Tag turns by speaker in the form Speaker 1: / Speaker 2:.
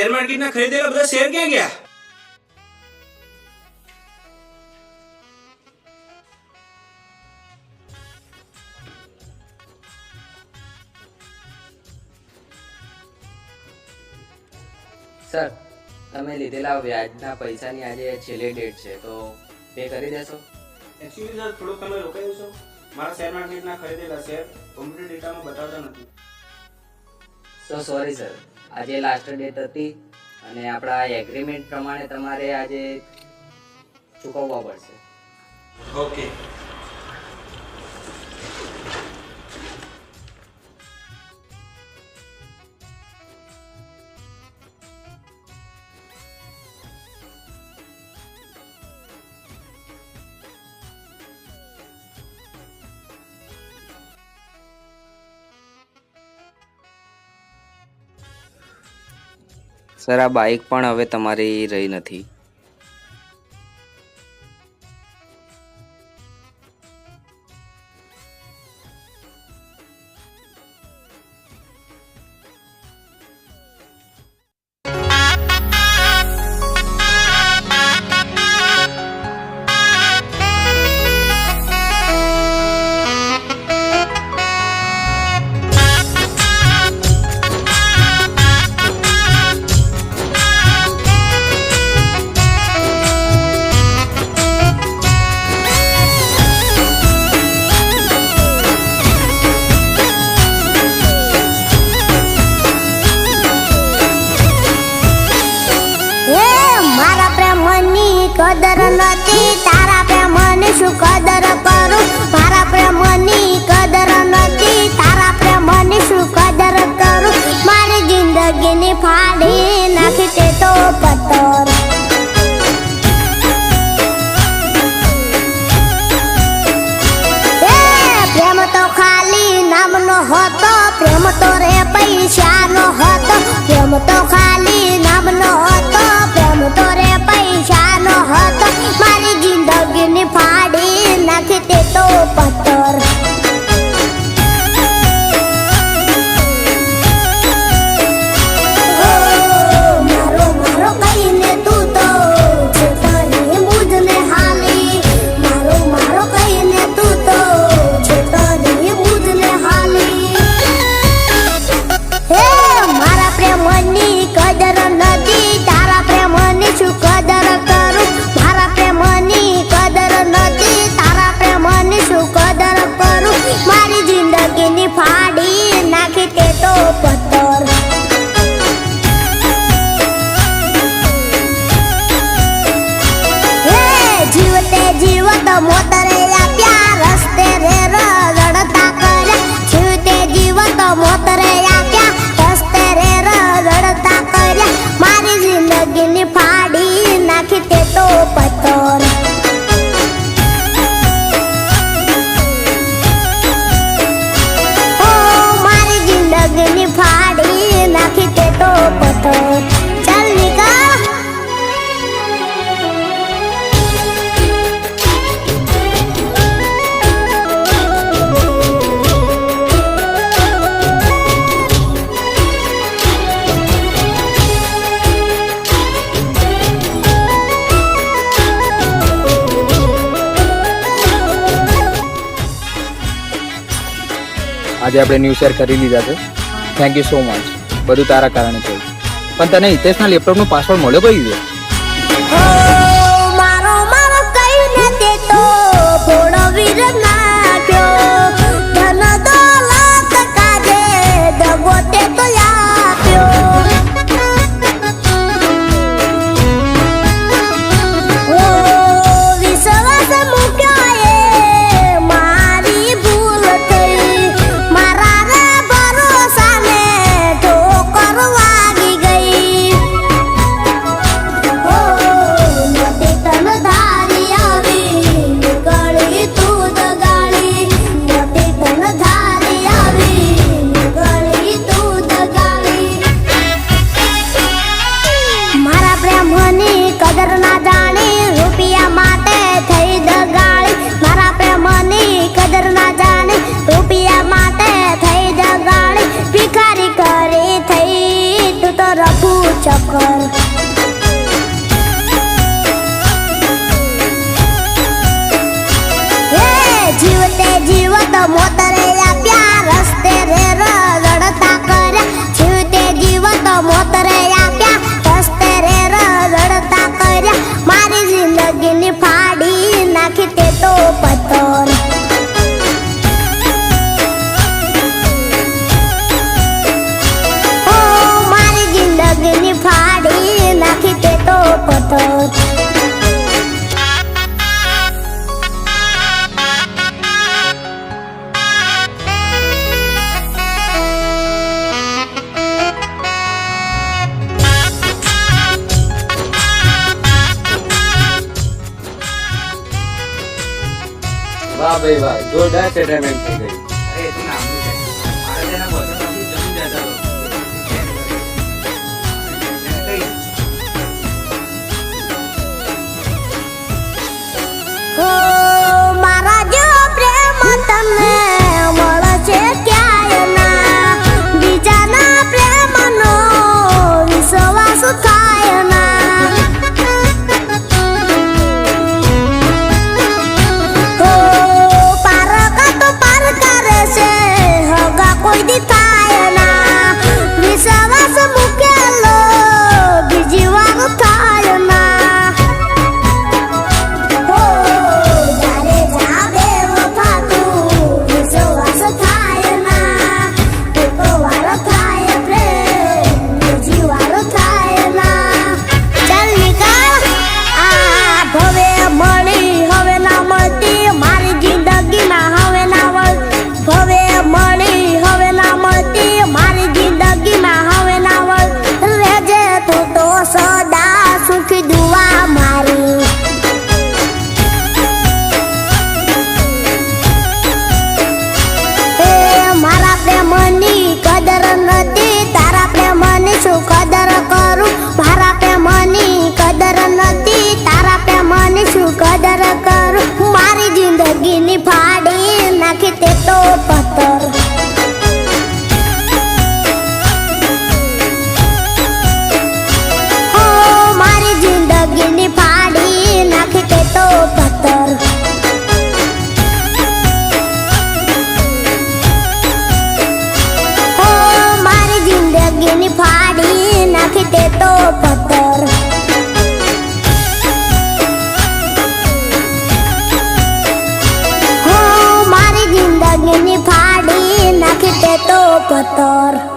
Speaker 1: Share માર્કેટના ખરીદેલા બધા share ક્યાં ગયા?
Speaker 2: સર, તમે લીધેલા વ્યાજના પૈસાની આજે છેલ્લી ડેટ છે, તો પે કરી દેશો?
Speaker 1: એક્ચ્યુઅલી સર થોડુંક તમે રોકાઈ જશો. મારા શેર માર્કેટના ખરીદેલા શેર કોમ્પ્યુટર ડેટામાં બતાવતા નથી.
Speaker 2: સો સોરી સર, આજે લાસ્ટ ડેટ હતી અને આપણા એગ્રીમેન્ટ પ્રમાણે તમારે આજે ચૂકવવા પડશે.
Speaker 1: ઓકે.
Speaker 2: સર, આ બાઇક પણ હવે તમારી રહી નથી.
Speaker 3: કદર નથી તારા પ્રેમની શું કદર કરું, મારા પ્રેમની કદર નથી તારા પ્રેમની શું કદર કરું, મારી જિંદગીની ફાડી નાખી તે તો પથ્થર. પ્રેમ તો ખાલી નામનો હતો, પ્રેમ તો રે પૈસાનો હતો, પ્રેમ તો ખાલી નામનો હતો, પ્રેમ તો રે પૈસાનો હતો, મારી જિંદગીની ફાડી નાખી તે તો પથ્થર. મારો મારો કહીને તું તો છે તરી મુજને હાલી, મારો મારો કહીને તું તો છે તરી મુજને હાલી. હે મારા પ્રેમની કદર નથી તારા પ્રેમની શું કદર કરું, મારા પ્રેમની કદર નથી તારા પ્રેમની શું કદર કરું, મારી જિંદગીની ફાડી નાખી તે તો પથ્થર. હે જીવતે જીવત મોતરે આપ્યા રસ્તે રે રડતા કર્યા, જીવતે જીવત મોતરે આપ્યા રસ્તે રે રડતા કર્યા, મારી જિંદગીની ફાડી નાખી તે તો પથ્થર. ઓ મારી જિંદગીની ફાડી નાખી તે તો પથ્થર. ચાલ નીકળ.
Speaker 4: આજે આપણે ન્યૂ શેર કરી લીધા છે. Thank you so much. બધું તારા કારણે થયું. પણ તને હિતેશના લેપટોપનો પાસવર્ડ મળ્યો કઈ રીતે?
Speaker 3: મારો મારો કહીને તે તો ઘોડો વીર નાખ્યો, ધન દોલત કાજે દગો તે તો આપ્યો. ઓ વિશ્વાસ મૂક્યો એ મારી ભૂલ થઈ, મારા રે ભરોસાને ઠોકર વાગી ગઈ.
Speaker 5: વાહ ભાઈ વાહ, જોરદાર સેટલમેન્ટ થઈ ગઈ.
Speaker 2: અરે એ તો નામનું છે. મારે તેના બોલમાંથી જમીન જતા રહો.
Speaker 3: હો મારા જેવો પ્રેમ તમને મળશે ક્યાંય ના, બીજાના પ્રેમનો વિશ્વાસ થાય ના. હો પારકા તો પાર કરે છે, હગા કોઈ દી થાય ના, વિશ્વાસ મૂકેલો બીજી વાર થાય ના. હો જારે જાબે વફા તું વિશ્વાસ થાય ના, એક વાર થાય પ્રેમ બીજી વાર થાય ના. ચાલ નીકળ આ ભવે મળી હવે ના મળતી, મારી જિંદગીમાં હવે ના વળ. ભવે મળી હવે ના મળતી, મારી જિંદગીમાં હવે ના વળ. રહેજે તું તો સદા સુખી દુઆ મારી. એ મારા પ્રેમની કદર નથી, તારા પ્રેમની શું કદર કરું. મારા પ્રેમની કદર નથી, તારા પ્રેમની શું કદર કરું. મારી જિંદગીની ફાડી નાખી તે તો પથ્થર. હો મારી જિંદગીની ફાડી નાખી તે તો પથ્થર. હો મારી જિંદગીની ફાડી નાખી તે તો પથ્થર. હો મારી જિંદગીની ફાડી નાખી તે તો પથ્થર.